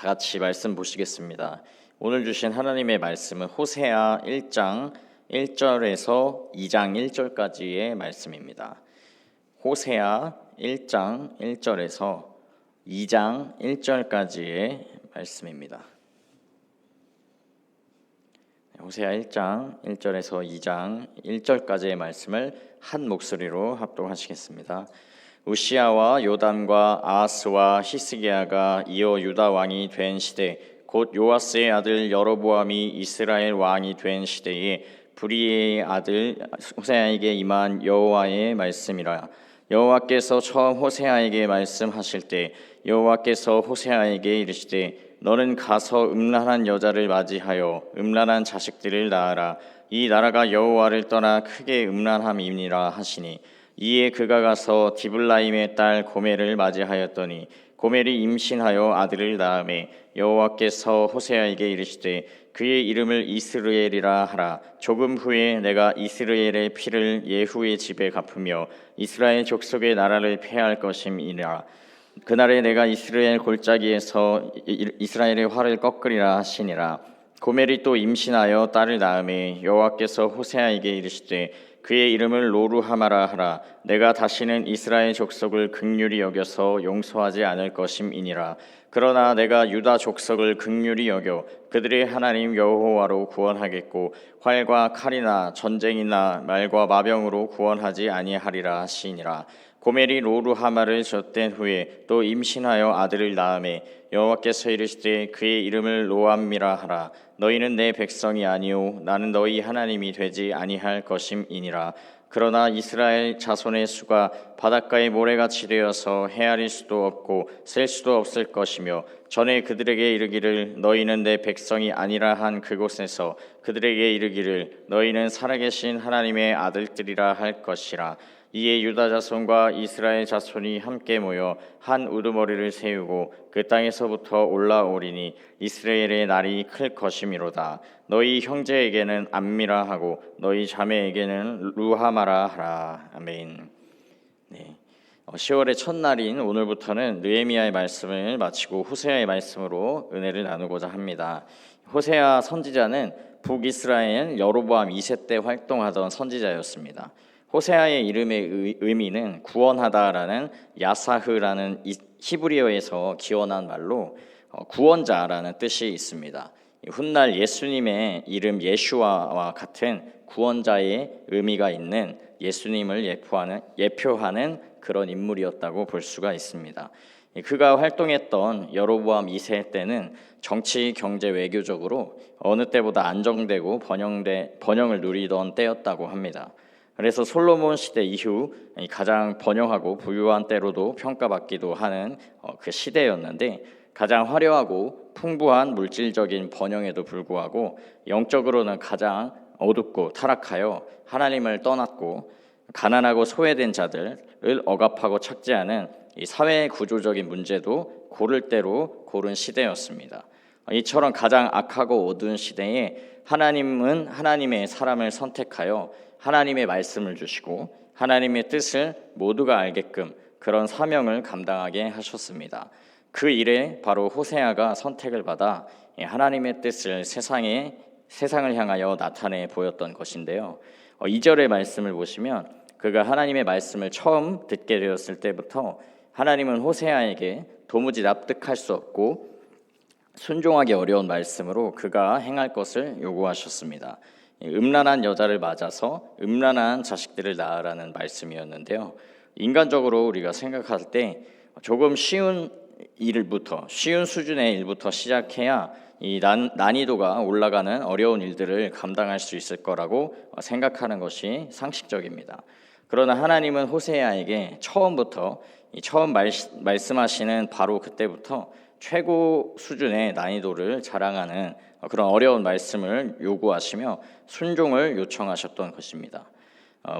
다 같이 말씀 보시겠습니다. 오늘 주신 하나님의 말씀은 호세아 1장 1절에서 2장 1절까지의 말씀입니다. 호세아 1장 1절에서 2장 1절까지의 말씀입니다. 호세아 1장 1절에서 2장 1절까지의 말씀을 한 목소리로 합독하시겠습니다. 우시야와 요담과 아하스와 히스기야가 이어 유다 왕이 된 시대, 곧 요아스의 아들 여로보암이 이스라엘 왕이 된 시대에 브리의 아들 호세아에게 임한 여호와의 말씀이라. 여호와께서 처음 호세아에게 말씀하실 때 여호와께서 호세아에게 이르시되 너는 가서 음란한 여자를 맞이하여 음란한 자식들을 낳아라. 이 나라가 여호와를 떠나 크게 음란함이니라 하시니, 이에 그가 가서 디블라임의 딸 고멜을 맞이하였더니 고멜이 임신하여 아들을 낳으매 여호와께서 호세아에게 이르시되 그의 이름을 이스르엘이라 하라. 조금 후에 내가 이스라엘의 피를 예후의 집에 갚으며 이스라엘 족속의 나라를 폐할 것임이니라. 그날에 내가 이스라엘 골짜기에서 이스라엘의 활을 꺾으리라 하시니라. 고멜이 또 임신하여 딸을 낳으매 여호와께서 호세아에게 이르시되 그의 이름을 로루하마라 하라. 내가 다시는 이스라엘 족속을 긍휼히 여겨서 용서하지 않을 것임이니라. 그러나 내가 유다 족속을 긍휼히 여겨 그들의 하나님 여호와로 구원하겠고 활과 칼이나 전쟁이나 말과 마병으로 구원하지 아니하리라 하시니라. 고멜이 로루하마를 젖된 후에 또 임신하여 아들을 낳으매 여호와께서 이르시되 그의 이름을 로암미라 하라. 너희는 내 백성이 아니오 나는 너희 하나님이 되지 아니할 것임이니라. 그러나 이스라엘 자손의 수가 바닷가의 모래같이 되어서 헤아릴 수도 없고 셀 수도 없을 것이며, 전에 그들에게 이르기를 너희는 내 백성이 아니라 한 그곳에서 그들에게 이르기를 너희는 살아계신 하나님의 아들들이라 할 것이라. 이에 유다 자손과 이스라엘 자손이 함께 모여 한 우두머리를 세우고 그 땅에서부터 올라오리니 이스라엘의 날이 클 것이미로다. 너희 형제에게는 암미라 하고 너희 자매에게는 루하마라 하라. 아멘. 10월의 첫날인 오늘부터는 느헤미야의 말씀을 마치고 호세아의 말씀으로 은혜를 나누고자 합니다. 호세아 선지자는 북이스라엘 여로보암 2세 때 활동하던 선지자였습니다. 호세아의 이름의 의미는 구원하다라는 야사흐라는 히브리어에서 기원한 말로 구원자라는 뜻이 있습니다. 훗날 예수님의 이름 예슈아와 같은 구원자의 의미가 있는 예수님을 예표하는 그런 인물이었다고 볼 수가 있습니다. 그가 활동했던 여로보암 2세 때는 정치, 경제, 외교적으로 어느 때보다 안정되고 번영을 누리던 때였다고 합니다. 그래서 솔로몬 시대 이후 가장 번영하고 부유한 때로도 평가받기도 하는 그 시대였는데, 가장 화려하고 풍부한 물질적인 번영에도 불구하고 영적으로는 가장 어둡고 타락하여 하나님을 떠났고 가난하고 소외된 자들을 억압하고 착지하는 이 사회 구조적인 문제도 고를 대로 고른 시대였습니다. 이처럼 가장 악하고 어두운 시대에 하나님은 하나님의 사람을 선택하여 하나님의 말씀을 주시고 하나님의 뜻을 모두가 알게끔 그런 사명을 감당하게 하셨습니다. 그 일에 바로 호세아가 선택을 받아 하나님의 뜻을 세상을 향하여 나타내 보였던 것인데요. 2절의 말씀을 보시면 그가 하나님의 말씀을 처음 듣게 되었을 때부터 하나님은 호세아에게 도무지 납득할 수 없고 순종하기 어려운 말씀으로 그가 행할 것을 요구하셨습니다. 음란한 여자를 맞아서 음란한 자식들을 낳으라는 말씀이었는데요. 인간적으로 우리가 생각할 때 조금 쉬운 수준의 일부터 시작해야 이 난이도가 올라가는 어려운 일들을 감당할 수 있을 거라고 생각하는 것이 상식적입니다. 그러나 하나님은 호세아에게 처음 말씀하시는 바로 그때부터 최고 수준의 난이도를 자랑하는 그런 어려운 말씀을 요구하시며 순종을 요청하셨던 것입니다.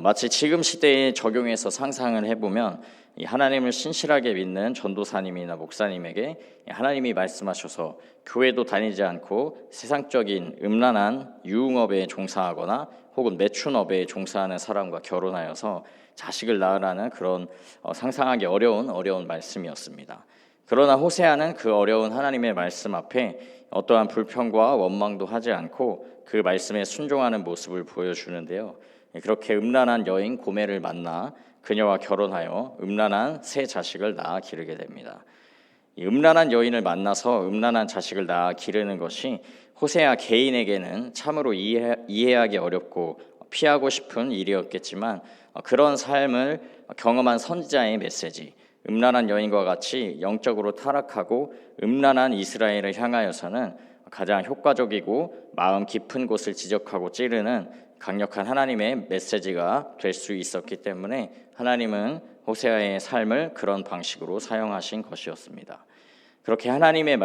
마치 지금 시대에 적용해서 상상을 해보면 하나님을 신실하게 믿는 전도사님이나 목사님에게 하나님이 말씀하셔서 교회도 다니지 않고 세상적인 음란한 유흥업에 종사하거나 혹은 매춘업에 종사하는 사람과 결혼하여서 자식을 낳으라는 그런 상상하기 어려운 말씀이었습니다. 그러나 호세아는 그 어려운 하나님의 말씀 앞에 어떠한 불평과 원망도 하지 않고 그 말씀에 순종하는 모습을 보여주는데요. 그렇게 음란한 여인 고멜을 만나 그녀와 결혼하여 음란한 세 자식을 낳아 기르게 됩니다. 이 음란한 여인을 만나서 음란한 자식을 낳아 기르는 것이 호세아 개인에게는 참으로 이해하기 어렵고 피하고 싶은 일이었겠지만 그런 삶을 경험한 선지자의 메시지, 음란한 여인과 같이 영적으로 타락하고 음란한 이스라엘을 향하여서는 가장 효과적이고 마음 깊은 곳을 지적하고 찌르는 강력한 하나님의 메시지가 될 수 있었기 때문에 하나님은 호세아의 삶을 그런 방식으로 사용하신 것이었습니다. 그렇게 하나님은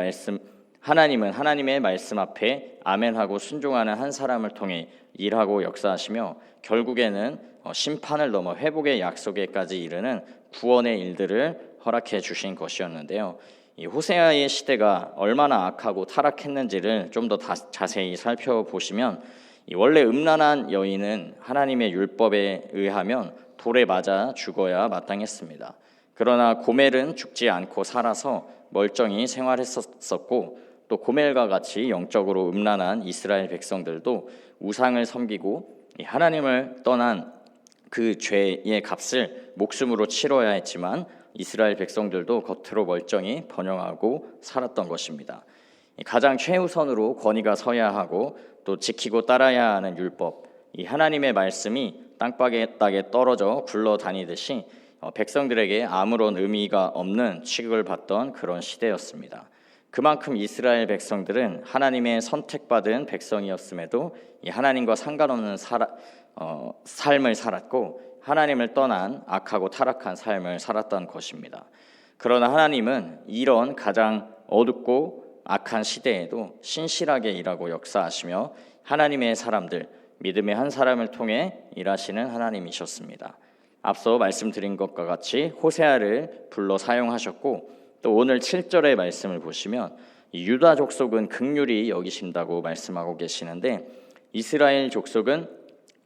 하나님의 말씀 앞에 아멘하고 순종하는 한 사람을 통해 일하고 역사하시며 결국에는 심판을 넘어 회복의 약속에까지 이르는 구원의 일들을 허락해 주신 것이었는데요. 이 호세아의 시대가 얼마나 악하고 타락했는지를 좀 더 자세히 살펴보시면 원래 음란한 여인은 하나님의 율법에 의하면 돌에 맞아 죽어야 마땅했습니다. 그러나 고멜은 죽지 않고 살아서 멀쩡히 생활했었고 또 고멜과 같이 영적으로 음란한 이스라엘 백성들도 우상을 섬기고 하나님을 떠난 그 죄의 값을 목숨으로 치러야 했지만 이스라엘 백성들도 겉으로 멀쩡히 번영하고 살았던 것입니다. 가장 최우선으로 권위가 서야 하고 또 지키고 따라야 하는 율법, 이 하나님의 말씀이 땅바닥에 떨어져 굴러다니듯이 백성들에게 아무런 의미가 없는 취급을 받던 그런 시대였습니다. 그만큼 이스라엘 백성들은 하나님의 선택받은 백성이었음에도 이 하나님과 상관없는 삶을 살았고 하나님을 떠난 악하고 타락한 삶을 살았던 것입니다. 그러나 하나님은 이런 가장 어둡고 악한 시대에도 신실하게 일하고 역사하시며 하나님의 사람들, 믿음의 한 사람을 통해 일하시는 하나님이셨습니다. 앞서 말씀드린 것과 같이 호세아를 불러 사용하셨고 또 오늘 7절의 말씀을 보시면 유다 족속은 긍휼히 여기신다고 말씀하고 계시는데 이스라엘 족속은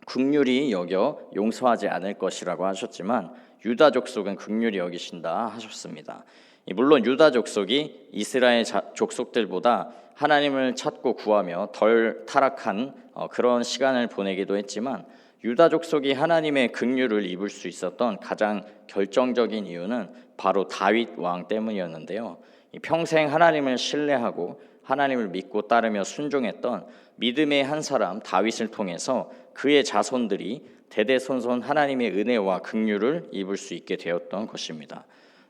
긍휼히 여겨 용서하지 않을 것이라고 하셨지만 유다 족속은 긍휼히 여기신다 하셨습니다. 물론 유다 족속이 이스라엘 족속들보다 하나님을 찾고 구하며 덜 타락한 그런 시간을 보내기도 했지만 유다 족속이 하나님의 긍휼을 입을 수 있었던 가장 결정적인 이유는 바로 다윗 왕 때문이었는데요. 평생 하나님을 신뢰하고 하나님을 믿고 따르며 순종했던 믿음의 한 사람 다윗을 통해서 그의 자손들이 대대손손 하나님의 은혜와 긍휼을 입을 수 있게 되었던 것입니다.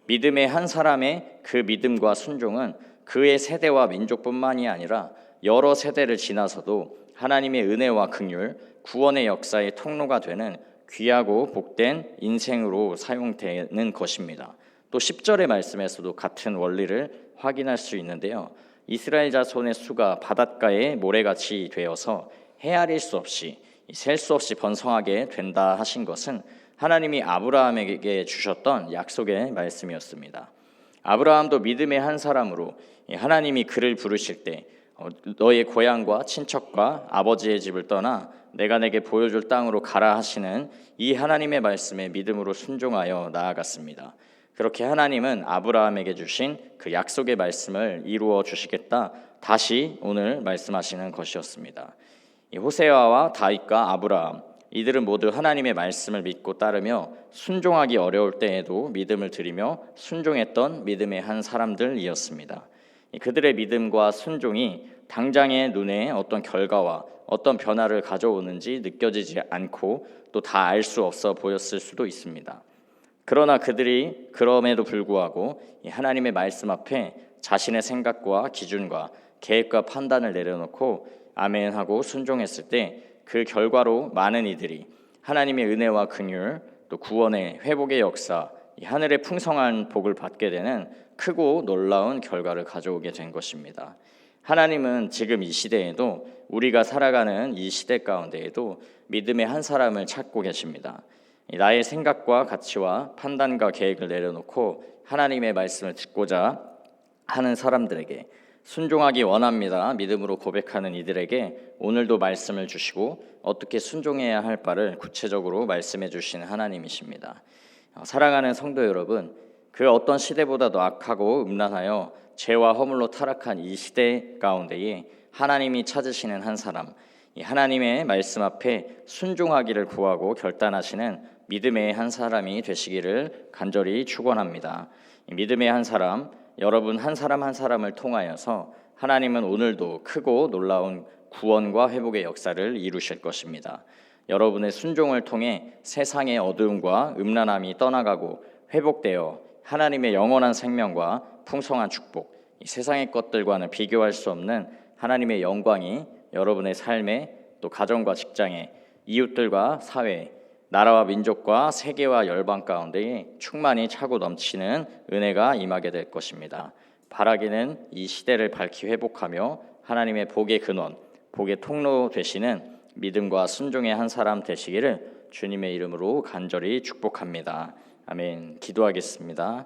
믿음의 한 사람의 그 믿음과 순종은 그의 세대와 민족뿐만이 아니라 여러 세대를 지나서도 하나님의 은혜와 긍휼, 구원의 역사의 통로가 되는 귀하고 복된 인생으로 사용되는 것입니다. 또 10절의 말씀에서도 같은 원리를 확인할 수 있는데요. 이스라엘 자손의 수가 바닷가의 모래같이 되어서 헤아릴 수 없이 셀 수 없이 번성하게 된다 하신 것은 하나님이 아브라함에게 주셨던 약속의 말씀이었습니다. 아브라함도 믿음의 한 사람으로 하나님이 그를 부르실 때 너의 고향과 친척과 아버지의 집을 떠나 내가 내게 보여줄 땅으로 가라 하시는 이 하나님의 말씀에 믿음으로 순종하여 나아갔습니다. 그렇게 하나님은 아브라함에게 주신 그 약속의 말씀을 이루어 주시겠다 다시 오늘 말씀하시는 것이었습니다. 호세아와 다윗과 아브라함 이들은 모두 하나님의 말씀을 믿고 따르며 순종하기 어려울 때에도 믿음을 드리며 순종했던 믿음의 한 사람들이었습니다. 그들의 믿음과 순종이 당장의 눈에 어떤 결과와 어떤 변화를 가져오는지 느껴지지 않고 또 다 알 수 없어 보였을 수도 있습니다. 그러나 그들이 그럼에도 불구하고 하나님의 말씀 앞에 자신의 생각과 기준과 계획과 판단을 내려놓고 아멘하고 순종했을 때 그 결과로 많은 이들이 하나님의 은혜와 긍휼 또 구원의 회복의 역사 이 하늘의 풍성한 복을 받게 되는 크고 놀라운 결과를 가져오게 된 것입니다. 하나님은 지금 이 시대에도 우리가 살아가는 이 시대 가운데에도 믿음의 한 사람을 찾고 계십니다. 나의 생각과 가치와 판단과 계획을 내려놓고 하나님의 말씀을 듣고자 하는 사람들에게 순종하기 원합니다. 믿음으로 고백하는 이들에게 오늘도 말씀을 주시고 어떻게 순종해야 할 바를 구체적으로 말씀해 주시는 하나님이십니다. 사랑하는 성도 여러분, 그 어떤 시대보다도 악하고 음란하여 죄와 허물로 타락한 이 시대 가운데에 하나님이 찾으시는 한 사람, 이 하나님의 말씀 앞에 순종하기를 구하고 결단하시는 믿음의 한 사람이 되시기를 간절히 축원합니다. 믿음의 한 사람, 여러분 한 사람 한 사람을 통하여서 하나님은 오늘도 크고 놀라운 구원과 회복의 역사를 이루실 것입니다. 여러분의 순종을 통해 세상의 어두움과 음란함이 떠나가고 회복되어 하나님의 영원한 생명과 풍성한 축복, 이 세상의 것들과는 비교할 수 없는 하나님의 영광이 여러분의 삶에, 또 가정과 직장에, 이웃들과 사회, 나라와 민족과 세계와 열방 가운데에 충만히 차고 넘치는 은혜가 임하게 될 것입니다. 바라기는 이 시대를 밝히 회복하며 하나님의 복의 근원, 복의 통로 되시는 믿음과 순종의 한 사람 되시기를 주님의 이름으로 간절히 축복합니다. 아멘. 기도하겠습니다.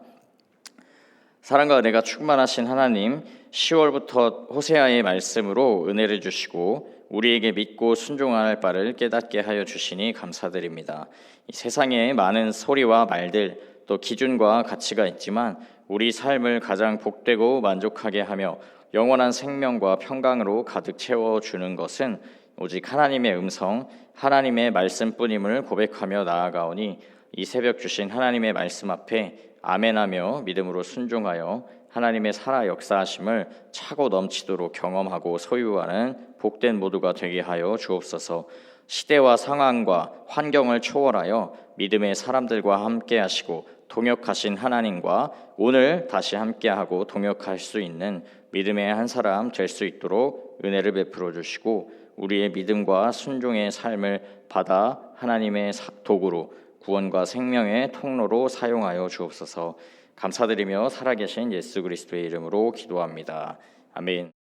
사랑과 은혜가 충만하신 하나님, 10월부터 호세아의 말씀으로 은혜를 주시고 우리에게 믿고 순종할 바를 깨닫게 하여 주시니 감사드립니다. 이 세상에 많은 소리와 말들, 또 기준과 가치가 있지만 우리 삶을 가장 복되고 만족하게 하며 영원한 생명과 평강으로 가득 채워주는 것은 오직 하나님의 음성, 하나님의 말씀뿐임을 고백하며 나아가오니 이 새벽 주신 하나님의 말씀 앞에 아멘하며 믿음으로 순종하여 하나님의 살아 역사하심을 차고 넘치도록 경험하고 소유하는 복된 모두가 되게 하여 주옵소서. 시대와 상황과 환경을 초월하여 믿음의 사람들과 함께 하시고 동역하신 하나님과 오늘 다시 함께하고 동역할 수 있는 믿음의 한 사람 될 수 있도록 은혜를 베풀어 주시고 우리의 믿음과 순종의 삶을 받아 하나님의 도구로 구원과 생명의 통로로 사용하여 주옵소서. 감사드리며 살아계신 예수 그리스도의 이름으로 기도합니다. 아멘.